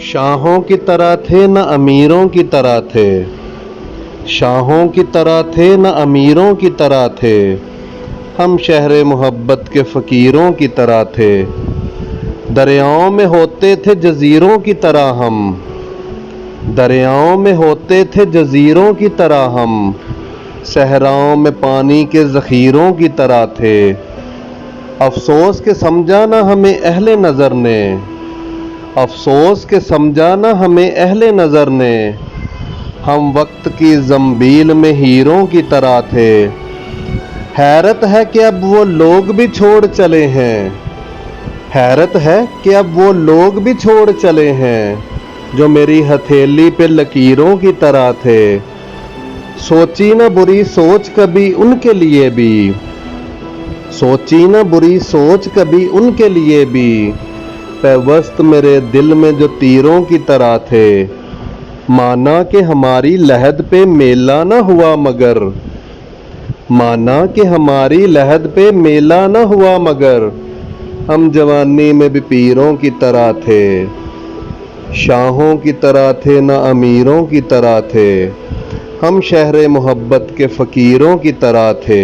शाहों की तरह थे न अमीरों की तरह थे, शाहों की तरह थे न अमीरों की तरह थे, हम शहर मोहब्बत के फ़कीरों की तरह थे। दरियाओं में होते थे जज़ीरों की तरह हम, दरियाओं में होते थे जज़ीरों की तरह हम, सहराओं में पानी के ज़ख़ीरों की तरह थे। अफ़सोस के समझा न हमें अहले नज़र ने, अफ़सोस के समझा न हमें अहले नज़र ने, हम वक्त की ज़ंबील में हीरों की तरह थे। हैरत है कि अब वो लोग भी छोड़ चले हैं, हैरत है कि अब वो लोग भी छोड़ चले हैं, जो मेरी हथेली पे लकीरों की तरह थे। सोची न बुरी सोच कभी उनके लिए भी, सोची न बुरी सोच कभी उनके लिए भी, पैवस्त मेरे दिल में जो तीरों की तरह थे। माना कि हमारी लहद पे मेला न हुआ मगर, माना कि हमारी लहद पे मेला न हुआ मगर, हम जवानी में भी पीरों की तरह थे। शाहों की तरह थे न अमीरों की तरह थे, हम शहर मोहब्बत के फ़कीरों की तरह थे।